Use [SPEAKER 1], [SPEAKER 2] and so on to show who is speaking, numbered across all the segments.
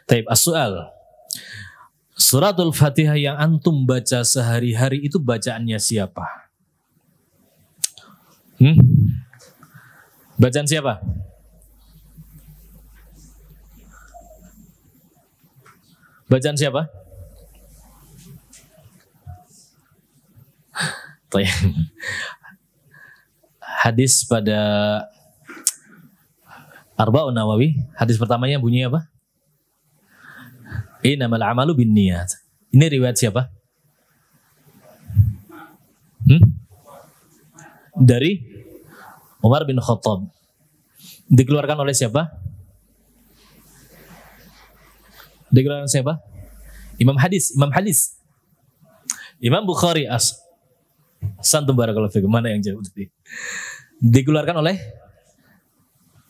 [SPEAKER 1] Taib, as-soal. Suratul Fatihah yang antum baca sehari-hari itu bacaannya siapa? Bacaan siapa? Bacaan siapa? Hadis pada Arba'un Nawawi, hadis pertamanya bunyi apa? Innamal a'malu binniyat. Ini riwayat siapa? Dari Umar bin Khattab. Dikeluarkan oleh siapa? Dikeluarkan siapa? Imam hadis. Imam Bukhari Santum barakallahu fikum. Mana yang jauh tadi? Dikeluarkan oleh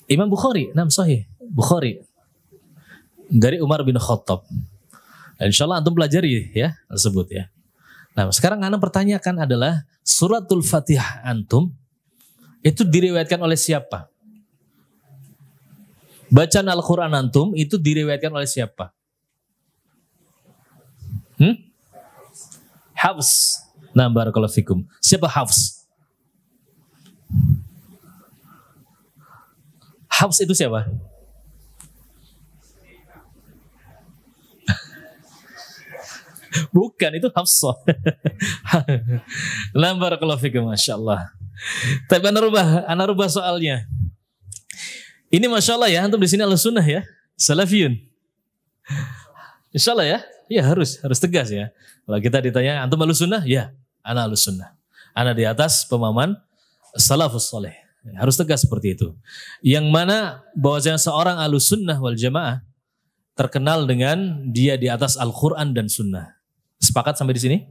[SPEAKER 1] Imam Bukhari. Sahih Bukhari. Dari Umar bin Khattab. Insyaallah antum pelajari ya tersebut ya. Nah, sekarang ana pertanyakan adalah suratul Fatihah antum itu diriwayatkan oleh siapa? Bacaan Al-Qur'an antum itu diriwayatkan oleh siapa? Hafs. Nah, barakallahu fikum. Siapa Hafs? Hafs itu siapa? Bukan, itu Hafsah. Nah, barakallahu fikum, masyaallah. Tapi ana rubah soalnya. Ini masyaallah ya, antum di sini Ahlussunnah ya, Salafiyun. Insyaallah ya. Ya harus tegas ya. Kalau kita ditanya antum Ahlussunnah, ya, ana Ahlussunnah. Ana di atas pemahaman salafus saleh. Harus tegas seperti itu. Yang mana bahwasanya seorang Ahlussunnah wal Jamaah terkenal dengan dia di atas Al-Qur'an dan Sunnah. Sepakat sampai di sini?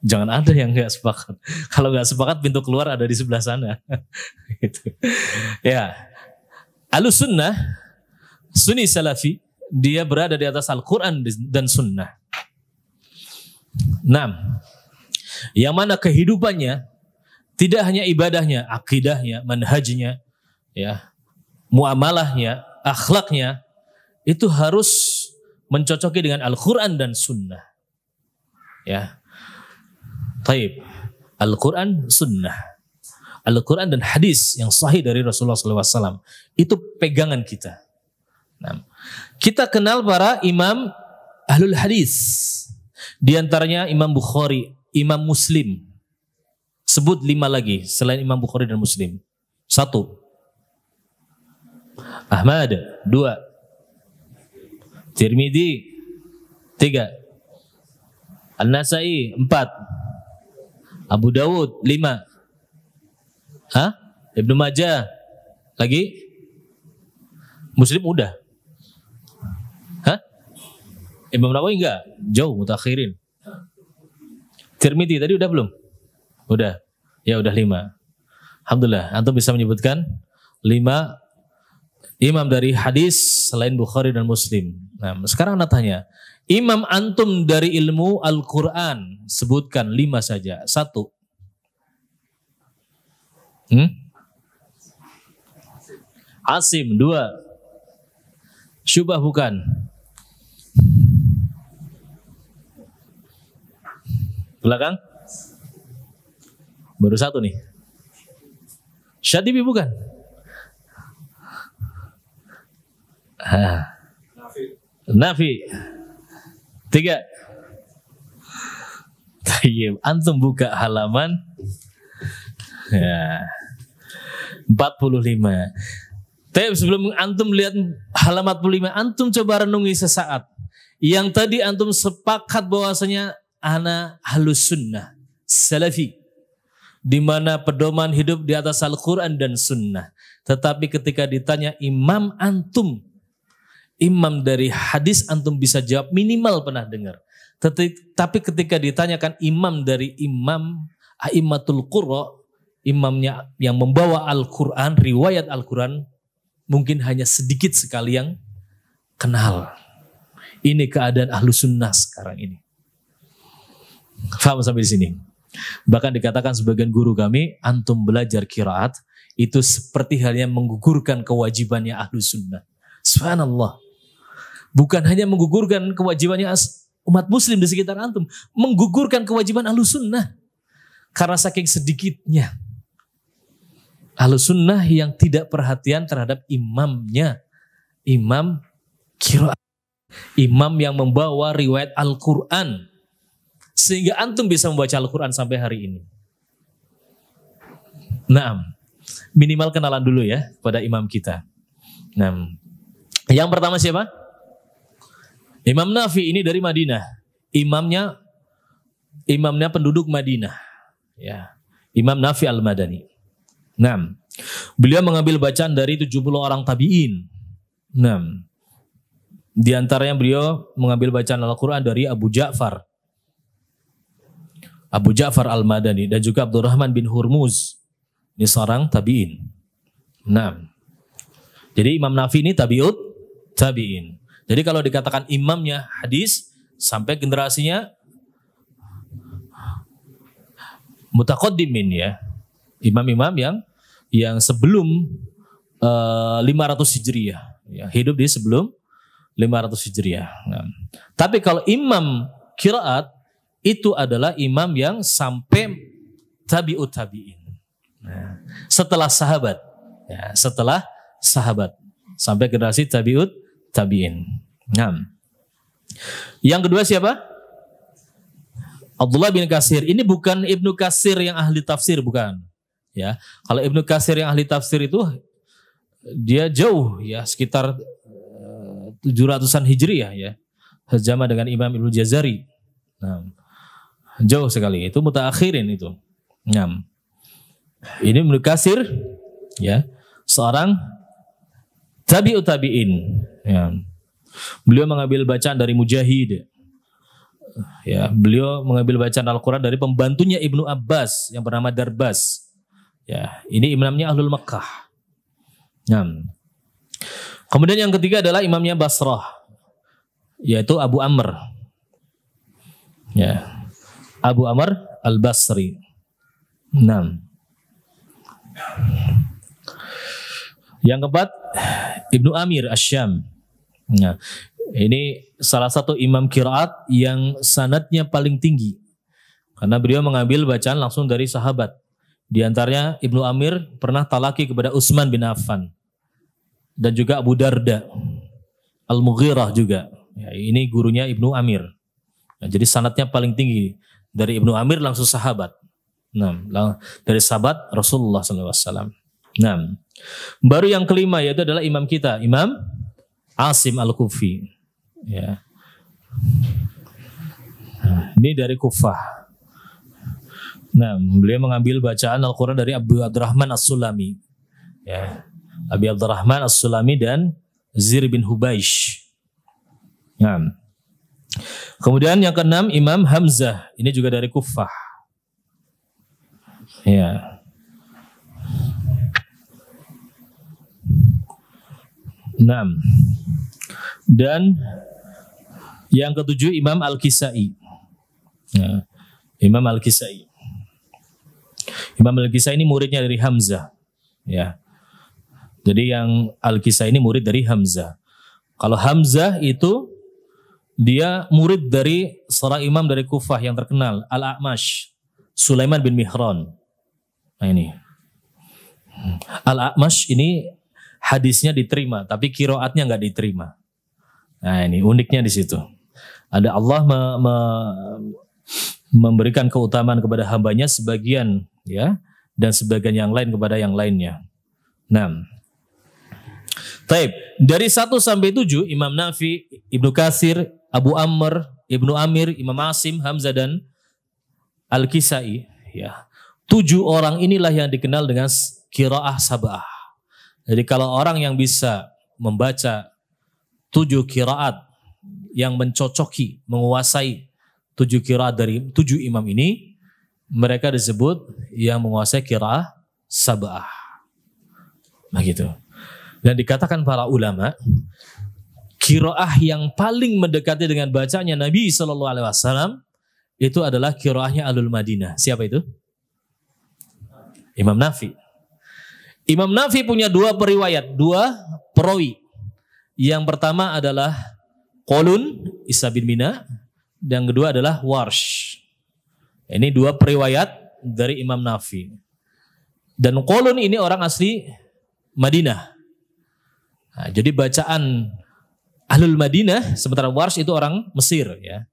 [SPEAKER 1] Jangan ada yang nggak sepakat. Kalau nggak sepakat, pintu keluar ada di sebelah sana. Gitu. Ya, Ahlussunnah, Sunni Salafi, dia berada di atas Al-Quran dan Sunnah. 6. Yang mana kehidupannya tidak hanya ibadahnya, akidahnya, manhajnya, ya, muamalahnya, akhlaknya itu harus mencocoki dengan Al-Quran dan Sunnah. Ya, taib. Al-Quran, Sunnah, Al-Quran dan hadis yang sahih dari Rasulullah SAW itu pegangan kita. Nah, kita kenal para imam ahlul hadis, di antaranya Imam Bukhari, Imam Muslim. Sebut 5 lagi selain Imam Bukhari dan Muslim. 1. Ahmad. 2. Tirmidzi. 3. An-Nasai. 4. Abu Dawud. 5. Ibnu Majah. Lagi? Muslim udah. Imam Nawawi enggak? Jauh, mutakhirin. Tirmidzi tadi udah belum? Udah. Ya udah 5. Alhamdulillah, antum bisa menyebutkan 5 imam dari hadis selain Bukhari dan Muslim. Nah, sekarang anda tanya, imam antum dari ilmu Al-Quran, sebutkan 5 saja. 1. Asim. 2. Syubah bukan? Belakang? Baru 1 nih. Syadibi bukan? Nafi. 3. Tayyib. Antum buka halaman 45. Tapi sebelum antum lihat halaman 45, antum coba renungi sesaat. Yang tadi antum sepakat bahwasanya ana ahlus sunnah, salafi, di mana pedoman hidup di atas Al-Quran dan Sunnah. Tetapi ketika ditanya imam antum, imam dari hadis antum bisa jawab minimal pernah dengar. Tapi ketika ditanyakan imam dari imam a'immatul qurra, imamnya yang membawa Al-Quran, riwayat Al-Quran, mungkin hanya sedikit sekali yang kenal. Ini keadaan ahlu sunnah sekarang ini. Faham sampai di sini? Bahkan dikatakan sebagian guru kami, antum belajar qiraat itu seperti halnya menggugurkan kewajibannya ahlu sunnah. Subhanallah. Bukan hanya menggugurkan kewajibannya umat muslim di sekitar antum, menggugurkan kewajiban Ahlussunnah. Karena saking sedikitnya Ahlussunnah yang tidak perhatian terhadap imamnya, imam qiraat, imam yang membawa riwayat Al-Quran, sehingga antum bisa membaca Al-Quran sampai hari ini. Nah, minimal kenalan dulu ya pada imam kita. Nah, yang pertama siapa? Imam Nafi, ini dari Madinah. Imamnya penduduk Madinah. Ya, Imam Nafi Al-Madani. Nah, beliau mengambil bacaan dari 70 orang tabi'in. Nah, di antaranya beliau mengambil bacaan Al-Quran dari Abu Ja'far Al-Madani dan juga Abdurrahman bin Hurmuz. Ini seorang tabi'in. Nah, jadi Imam Nafi ini tabi'in. Jadi kalau dikatakan imamnya hadis sampai generasinya mutaqaddimin ya. Imam-imam yang sebelum 500 Hijriah ya, hidup di sebelum 500 Hijriah. Nah, tapi kalau imam qiraat itu adalah imam yang sampai tabi'ut tabi'in. Nah, setelah sahabat ya, sampai generasi tabi'ut tabi'in. Nah, yang kedua siapa? Abdullah bin Katsir. Ini bukan Ibnu Katsir yang ahli tafsir, bukan. Ya, kalau Ibnu Katsir yang ahli tafsir itu dia jauh ya, sekitar 700-an Hijriah ya, sejaman dengan Imam Ibnu Jazari. Nah, jauh sekali, itu mutaakhirin itu. Nah, ini Ibnu Katsir ya, seorang tabi'ut tabi'in. Ya. Beliau mengambil bacaan dari Mujahid. Ya, beliau mengambil bacaan Al-Quran dari pembantunya Ibnu Abbas yang bernama Darbas. Ya, ini imamnya Ahlul Makkah. Nah, kemudian yang ketiga adalah imamnya Basrah, yaitu Abu Amr. Ya, Abu Amr Al-Basri. Nah, yang keempat Ibnu Amir Asy-Syam. Nah, ini salah satu imam qiraat yang sanadnya paling tinggi karena beliau mengambil bacaan langsung dari sahabat. Di antaranya Ibnu Amir pernah talaki kepada Utsman bin Affan dan juga Abu Darda, Al-Mughirah juga. Ya, ini gurunya Ibnu Amir. Nah, jadi sanadnya paling tinggi dari Ibnu Amir langsung sahabat. Nah, dari sahabat Rasulullah SAW. Nah, baru yang kelima yaitu adalah imam kita, Imam Asim Al-Kufi. Ya. Nah, ini dari Kufah. Nah, beliau mengambil bacaan Al-Quran dari Abu Abdurrahman As-Sulami. Ya. Abi Abdurrahman As-Sulami dan Zir bin Hubaish. Nah. Kemudian yang keenam Imam Hamzah. Ini juga dari Kufah. Ya. Nah. Dan yang ketujuh Imam Al-Kisai. Ya. Imam Al-Kisai. Imam Al-Kisai ini muridnya dari Hamzah. Ya. Jadi yang Al-Kisai ini murid dari Hamzah. Kalau Hamzah itu dia murid dari seorang imam dari Kufah yang terkenal, Al-A'mash, Sulaiman bin Mihran. Nah ini. Al-A'mash ini hadisnya diterima, tapi qiraatnya nggak diterima. Nah ini uniknya di situ. Ada Allah memberikan keutamaan kepada hambanya sebagian ya, dan sebagian yang lain kepada yang lainnya. Nah, taib dari 1 sampai 7 Imam Nafi, Ibnu Katsir, Abu Amr, Ibnu Amir, Imam Asim, Hamzah dan Al-Kisai ya. 7 orang inilah yang dikenal dengan qiraah sab'ah. Jadi kalau orang yang bisa membaca 7 qiraat yang mencocoki, menguasai 7 qiraat dari 7 imam ini, mereka disebut yang menguasai qiraah sab'ah. Begitu. Dan dikatakan para ulama, qiraah yang paling mendekati dengan bacanya Nabi SAW itu adalah qiraahnya Ahlul Madinah. Siapa itu? Imam Nafi. Imam Nafi punya 2 periwayat, 2 perawi. Yang pertama adalah Qalun, Isa bin Mina, dan kedua adalah Warsh. Ini dua periwayat dari Imam Nafi. Dan Qalun ini orang asli Madinah. Nah, jadi bacaan Ahlul Madinah, sementara Warsh itu orang Mesir, ya.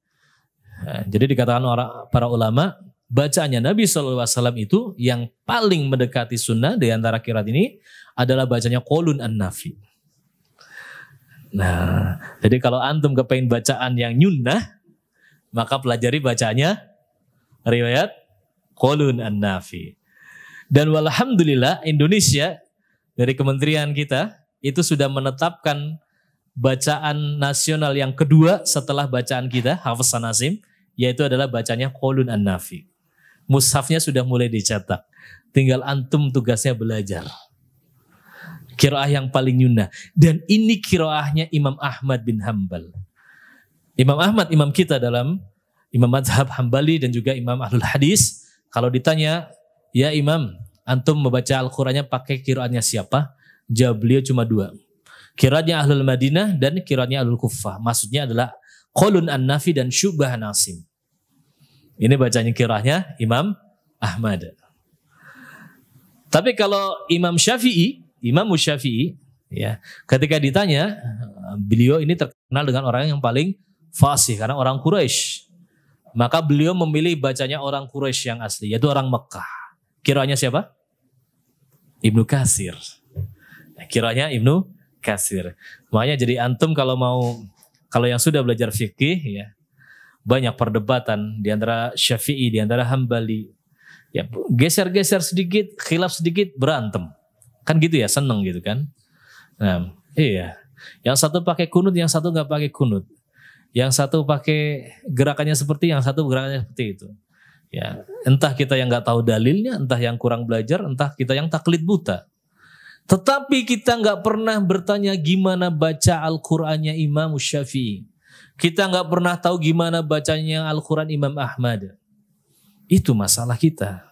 [SPEAKER 1] Nah, jadi dikatakan para ulama, bacaannya Nabi SAW itu yang paling mendekati sunnah di antara qiraat ini adalah bacanya Qalun an-Nafi. Nah, jadi kalau antum kepengen bacaan yang nyunnah, maka pelajari bacanya riwayat Qalun an-Nafi. Dan walhamdulillah Indonesia dari kementerian kita itu sudah menetapkan bacaan nasional yang kedua setelah bacaan kita, Hafaz Nasim, yaitu adalah bacanya Qalun an-Nafi. Mushafnya sudah mulai dicetak. Tinggal antum tugasnya belajar. Qiraah yang paling nyunnah. Dan ini qiraahnya Imam Ahmad bin Hanbal. Imam Ahmad, imam kita dalam Imam Mazhab Hambali dan juga Imam Ahlul Hadis. Kalau ditanya, ya Imam, antum membaca Al-Qurannya pakai qiraatnya siapa? Jawab beliau cuma dua. Qiraatnya Ahlul Madinah dan qiraatnya Ahlul Kuffah. Maksudnya adalah Qalun an-Nafi dan Syu'bah Nasim. Ini bacanya qiraatnya Imam Ahmad. Tapi kalau Imam Syafi'i, ya, ketika ditanya, beliau ini terkenal dengan orang yang paling fasih karena orang Quraisy. Maka beliau memilih bacanya orang Quraisy yang asli, yaitu orang Mekah. Qiraatnya siapa? Ibnu Katsir. Qiraatnya Ibnu Katsir. Makanya jadi antum kalau yang sudah belajar fikih, ya, banyak perdebatan di antara Syafi'i, di antara Hambali. Ya, geser-geser sedikit, khilaf sedikit, berantem. Kan gitu ya, seneng gitu kan. Nah, iya. Yang satu pakai kunut, yang satu nggak pakai kunut. Yang satu pakai gerakannya seperti, yang satu gerakannya seperti itu. Ya, entah kita yang nggak tahu dalilnya, entah yang kurang belajar, entah kita yang taklid buta. Tetapi kita nggak pernah bertanya gimana baca Al-Qur'annya Imam Syafi'i. Kita nggak pernah tahu gimana bacanya Al-Quran Imam Ahmad. Itu masalah kita.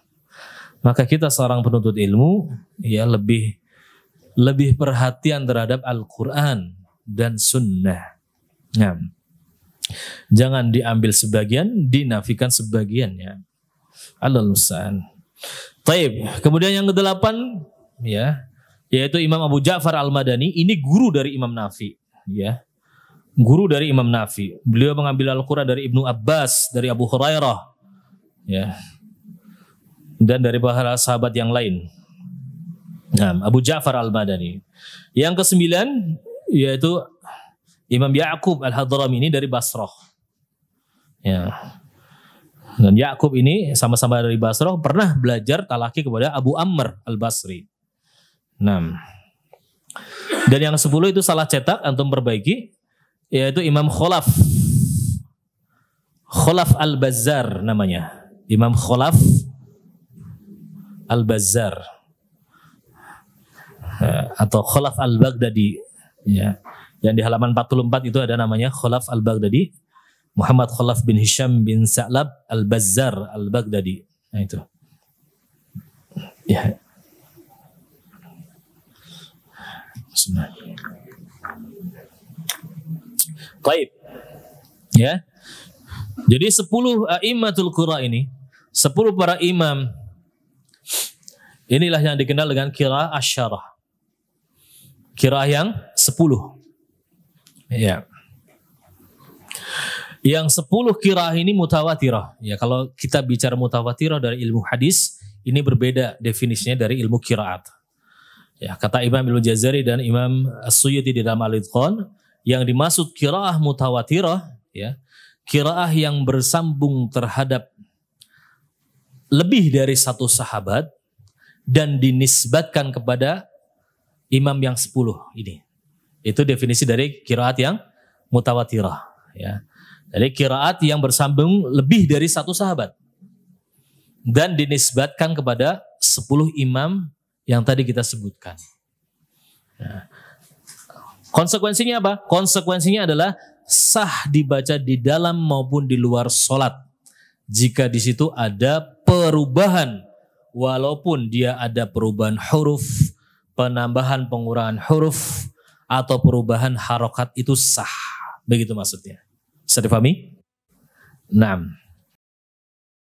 [SPEAKER 1] Maka kita seorang penuntut ilmu, ya lebih perhatian terhadap Al-Quran dan Sunnah. Nah, jangan diambil sebagian, dinafikan sebagiannya. Allahul musta'an. Taib. Kemudian yang ke-8, ya, yaitu Imam Abu Ja'far Al-Madani. Ini guru dari Imam Nafi, ya. Guru dari Imam Nafi. Beliau mengambil Al-Quran dari Ibnu Abbas, dari Abu Hurairah, ya, dan dari para sahabat yang lain. Nah, Abu Ja'far Al-Madani. Yang ke-9 yaitu Imam Ya'qub Al-Hadrami, ini dari Basrah. Ya. Dan Ya'qub ini sama-sama dari Basrah, pernah belajar talaki kepada Abu Amr Al-Basri. Nah. Dan yang ke-10 itu salah cetak, antum perbaiki, yaitu Imam Khalaf Al-Bazzar namanya. Imam Khalaf Al-Bazzar atau Khalaf Al-Baghdadi, ya. Yang di halaman 44 itu ada namanya Khalaf Al-Baghdadi, Muhammad Khalaf bin Hisham bin Sa'lab Al-Bazzar Al-Baghdadi. Nah itu. Ya. Bismillah. Baik. Ya. Jadi 10 a'immatul qira ini, 10 para imam, inilah yang dikenal dengan qiraah asyarah. Qiraah yang 10. Ya. Yang 10 qiraah ini mutawatirah. Ya, kalau kita bicara mutawatirah dari ilmu hadis, ini berbeda definisinya dari ilmu qiraat. Ya, kata Imam Ibnu Jazari dan Imam As-Suyuti di dalam Al-Itqan, yang dimaksud qiraah mutawatirah, ya, qiraah yang bersambung terhadap lebih dari satu sahabat dan dinisbatkan kepada imam yang 10 ini. Itu definisi dari qiraat yang mutawatirah, ya. Jadi qiraat yang bersambung lebih dari satu sahabat dan dinisbatkan kepada 10 imam yang tadi kita sebutkan. Nah, konsekuensinya apa? Konsekuensinya adalah sah dibaca di dalam maupun di luar sholat. Jika di situ ada perubahan, walaupun dia ada perubahan huruf, penambahan pengurangan huruf, atau perubahan harokat, itu sah. Begitu maksudnya. Bisa difahami? Naam.